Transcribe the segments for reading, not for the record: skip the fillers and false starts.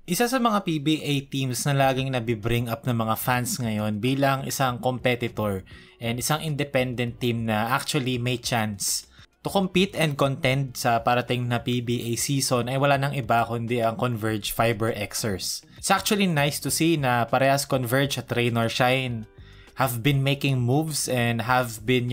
Isa sa mga PBA teams na laging nabibring up ng mga fans ngayon bilang isang competitor and isang independent team na actually may chance to compete and contend sa parating na PBA season ay wala nang iba kundi ang Converge Fiber Xers. It's actually nice to see na parehas Converge at Rain or Shine have been making moves and have been,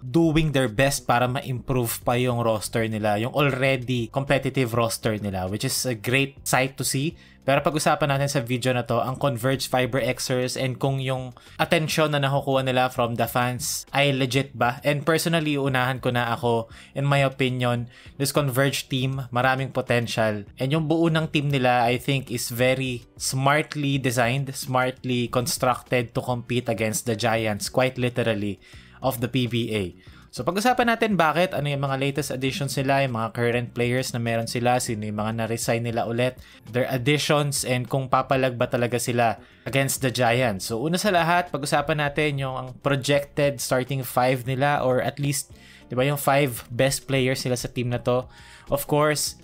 doing their best para ma-improve pa yung roster nila, yung already competitive roster nila, which is a great sight to see. Pero pag-usapan natin sa video na to, ang Converge Fiber Xers and kung yung attention na nakukuha nila from the fans ay legit ba? And personally, unahan ko na ako, in my opinion, this Converge team, maraming potential. And yung buo ng team nila, I think, is very smartly designed, smartly constructed to compete against the giants, quite literally, of the PBA. So pag-usapan natin bakit, ano yung mga latest additions nila, yung mga current players na meron sila, sino yung mga na-resign nila ulit, their additions, and kung papalag ba talaga sila against the Giants. So una sa lahat, pag-usapan natin yung projected starting 5 nila, or at least, di ba, yung 5 best players nila sa team na to. Of course,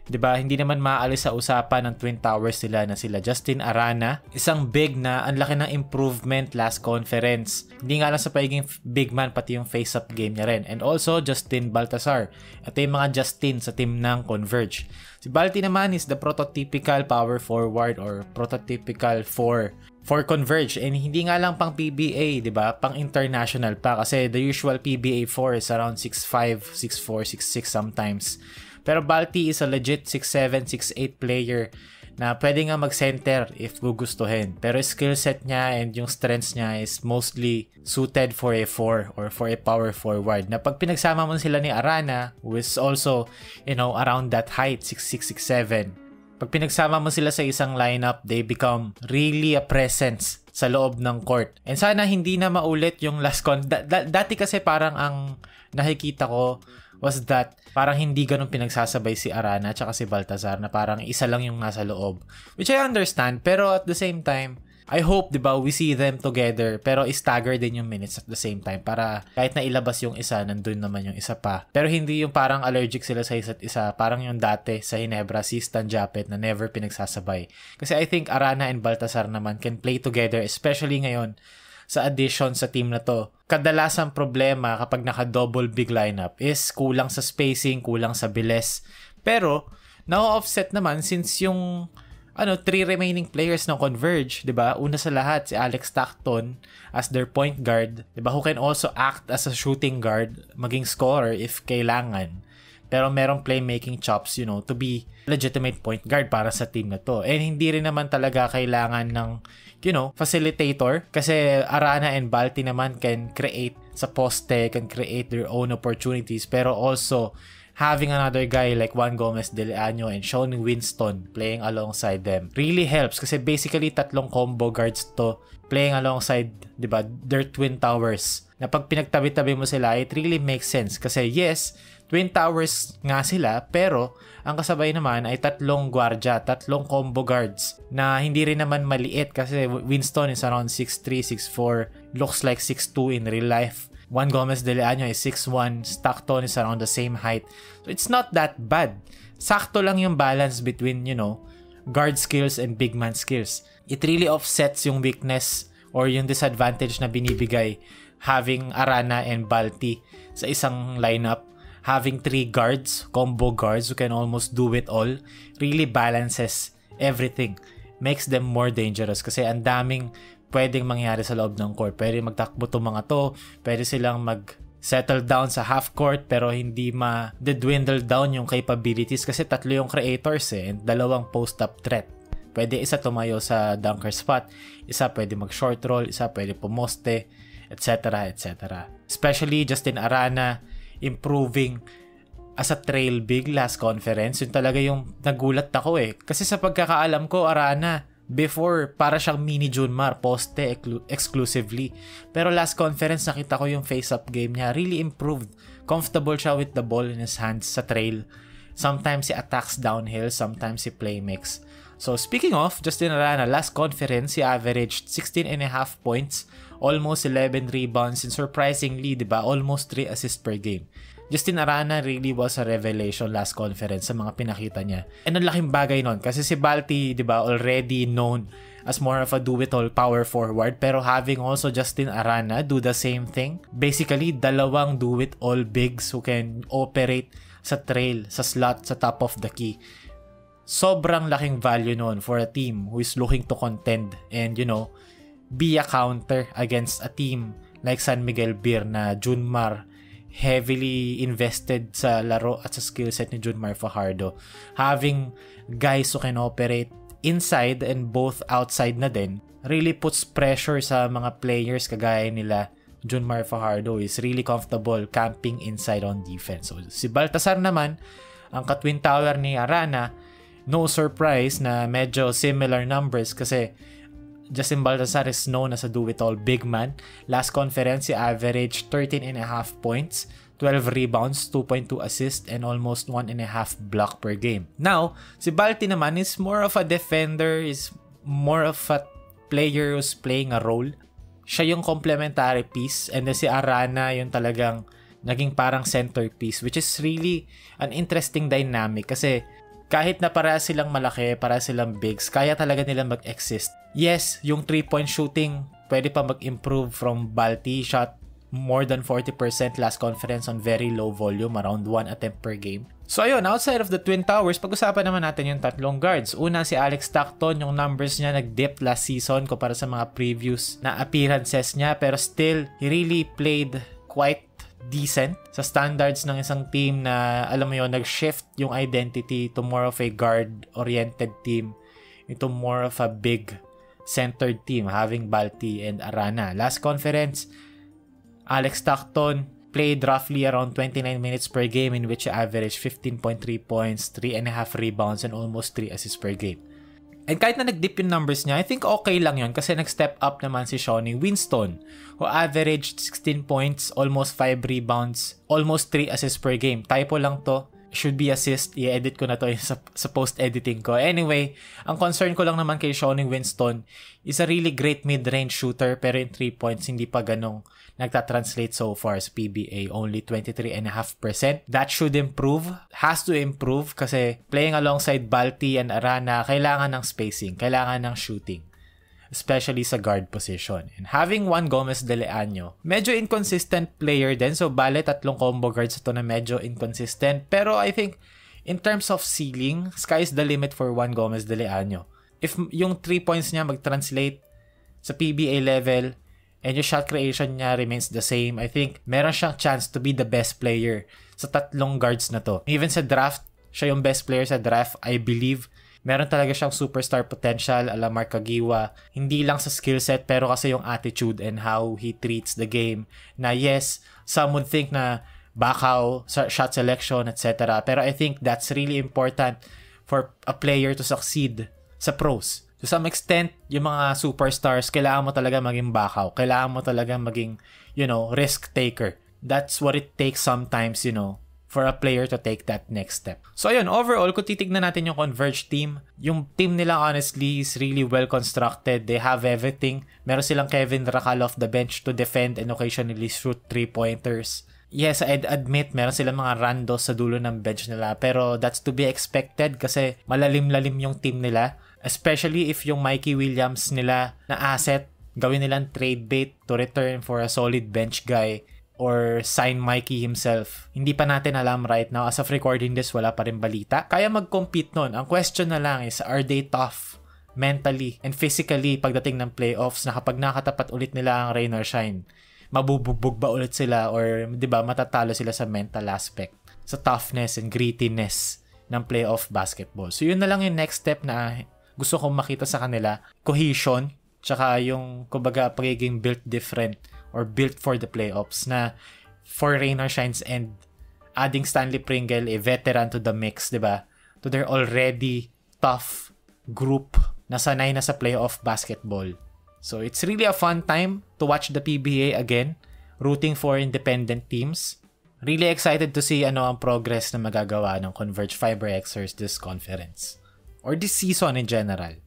diba, hindi naman maalis sa usapan ng Twin Towers nila na sila Justin Arana. Isang big na, ang laki ng improvement last conference. Hindi nga lang sa pagiging big man, pati yung face-up game niya rin. And also, Justin Baltazar. Ito yung mga Justin sa team ng Converge. Si Balti naman is the prototypical power forward or prototypical for Converge. And hindi nga lang pang PBA, diba? Pang international pa. Kasi the usual PBA 4 is around 6'5", 6'4", 6'6" sometimes. Pero Balti is a legit 6'7", 6'8" player na pwede nga mag-center if gugustuhin. Pero skill set niya and yung strengths niya is mostly suited for a 4 or for a power forward. Na pag pinagsama mo sila ni Arana, who is also, around that height, 6'6", 6'7", pag pinagsama mo sila sa isang lineup, they become really a presence sa loob ng court. And sana hindi na maulit yung last dati kasi parang ang nakikita ko was that parang hindi ganun pinagsasabay si Arana at si Baltazar, na parang isa lang yung nasa loob. Which I understand, pero at the same time, I hope, diba, we see them together, pero stagger din yung minutes at the same time para kahit na ilabas yung isa, nandun naman yung isa pa. Pero hindi yung parang allergic sila sa isa't isa, parang yung dati sa Ginebra, si Stan Japet na never pinagsasabay. Kasi I think Arana and Baltazar naman can play together, especially ngayon sa addition sa team na to. Kadalasang problema kapag naka-double big lineup is kulang sa spacing, kulang sa bilis. Pero, na-offset naman since yung 3 remaining players ng Converge, 'di ba? Una sa lahat si Alex Stockton as their point guard, 'di ba? Who can also act as a shooting guard, maging scorer if kailangan. Pero merong playmaking chops, to be legitimate point guard para sa team na to. And hindi rin naman talaga kailangan ng, facilitator. Kasi Arana and Balti naman can create sa poste, can create their own opportunities. Pero also, having another guy like Juan Gomez de Leaño and Sean Winston playing alongside them really helps. Kasi basically, 3 combo guards to playing alongside, diba, their Twin Towers. Na pag pinagtabi-tabi mo sila, it really makes sense. Kasi yes, Twin Towers nga sila, pero ang kasabay naman ay 3 gwardiya, 3 combo guards na hindi rin naman maliit kasi Winston is around 6'3", 6'4", looks like 6'2" in real life. Juan Gomez de Leaño is 6'1", Stockton is around the same height. So it's not that bad. Sakto lang yung balance between, guard skills and big man skills. It really offsets yung weakness or yung disadvantage na binibigay having Arana and Balti sa isang lineup. Having 3 guards, combo guards who can almost do it all, really balances everything. Makes them more dangerous kasi ang daming pwedeng mangyari sa loob ng court. Pwede magtakbo itong mga to, pwede silang mag-settle down sa half court pero hindi ma-dwindle down yung capabilities kasi 3 yung creators and 2 post-up threat. Pwede isa tumayo sa dunker spot, isa pwede mag-short roll, isa pwede pumoste, etc. etc. Especially Justin Arana improving as a trail big last conference. Yun talaga yung nagulat ako kasi sa pagkakaalam ko, Arana before para siyang mini Junmar, poste exclusively, pero last conference nakita ko yung face-up game niya, really improved. Comfortable siya with the ball in his hands sa trail. Sometimes he attacks downhill, sometimes he playmakes. So speaking of Justin Arana, last conference he averaged 16.5 points, almost 11 rebounds, and surprisingly, diba, almost 3 assists per game. Justin Arana really was a revelation last conference sa mga pinakita niya. And ang laking bagay nun kasi si Balti, di ba, already known as more of a do-it-all power forward, pero having also Justin Arana do the same thing, basically dalawang do-it-all bigs who can operate sa trail, sa slot, sa top of the key. Sobrang laking value nun for a team who is looking to contend and, you know, be a counter against a team like San Miguel Beer na Junmar heavily invested sa laro at sa skill set ni Junmar Fajardo. Having guys who can operate inside and both outside na din really puts pressure sa mga players kagaya nila. Junmar Fajardo is really comfortable camping inside on defense. So, si Baltasar naman, ang ka-twin tower ni Arana, no surprise na medyo similar numbers kasi Justin Baltasar is known as a do-it-all big man. Last conference, he averaged 13.5 points, 12 rebounds, 2.2 assists, and almost 1.5 block per game. Now, si Balti naman is more of a defender, is more of a player who's playing a role. Siya yung complementary piece, and then si Arana yung talagang naging parang centerpiece, which is really an interesting dynamic kasi kahit na para silang malaki, para silang bigs, kaya talaga nila mag-exist. Yes, yung 3-point shooting, pwede pa mag-improve from Balti. Shot more than 40% last conference on very low volume, around 1 attempt per game. So ayun, outside of the Twin Towers, pag-usapan naman natin yung tatlong guards. Una, si Alex Stockton, yung numbers niya nag-dip last season kumpara sa mga previous na appearances niya, pero still, he really played quite decent sa standards ng isang team na, alam mo yun, nag-shift yung identity to more of a guard-oriented team into more of a big centered team, having Balti and Arana. Last conference, Alex Stockton played roughly around 29 minutes per game in which he averaged 15.3 points, 3.5 rebounds, and almost 3 assists per game. And kahit na nag-dip yung numbers niya, I think okay lang yun kasi nag-step up naman si Shawnee Winston who averaged 16 points, almost 5 rebounds, almost 3 assists per game. Typo lang to. Should be assist. I-edit ko na to sa post-editing ko. Anyway, ang concern ko lang naman kay Shawnee Winston is a really great mid-range shooter pero in 3 points hindi pa ganong nagtatranslate so far sa PBA. Only 23.5%. That should improve. Has to improve kasi playing alongside Balti and Arana, kailangan ng spacing, kailangan ng shooting. Especially sa guard position. And having Juan Gomez de Leaño, medyo inconsistent player din. So, bale, 3 combo guards ito na medyo inconsistent. Pero I think, in terms of ceiling, sky's the limit for Juan Gomez de Leaño. If yung 3 points niya mag-translate sa PBA level, and yung shot creation niya remains the same, I think, meron siyang chance to be the best player sa 3 guards na to. Even sa draft, siya yung best player sa draft, I believe. Meron talaga siyang superstar potential ala Mark Kagiwa. Hindi lang sa skill set pero kasi yung attitude and how he treats the game. Na yes, some would think na bakaw, shot selection, etc. Pero I think that's really important for a player to succeed sa pros. To some extent, yung mga superstars, kailangan mo talaga maging bakaw. Kailangan mo talaga maging, risk taker. That's what it takes sometimes, for a player to take that next step. So ayun, overall, kung titignan natin yung Converge team, yung team nila honestly is really well constructed. They have everything. Meron silang Kevin Racal off the bench to defend and occasionally shoot 3-pointers. Yes, I'd admit, meron silang mga randos sa dulo ng bench nila, pero that's to be expected kasi malalim-lalim yung team nila. Especially if yung Mikey Williams nila na asset, gawin nilang trade bait to return for a solid bench guy or sign Mikey himself. Hindi pa natin alam right now. As of recording this, wala pa rin balita. Kaya mag-compete nun. Ang question na lang is, are they tough mentally and physically pagdating ng playoffs na kapag nakatapat ulit nila ang rain or shine? Mabubugbog ba ulit sila or, di ba, matatalo sila sa mental aspect, sa toughness and grittiness ng playoff basketball. So, yun na lang yung next step na gusto kong makita sa kanila. Cohesion, tsaka yung, kumbaga, pagiging built different or built for the playoffs na for rain or shines and adding Stanley Pringle, a veteran to the mix, diba? To their already tough group na sanay na sa playoff basketball. So it's really a fun time to watch the PBA again, rooting for independent teams. Really excited to see ano ang progress na magagawa ng Converge Fiber Xers this conference or this season in general.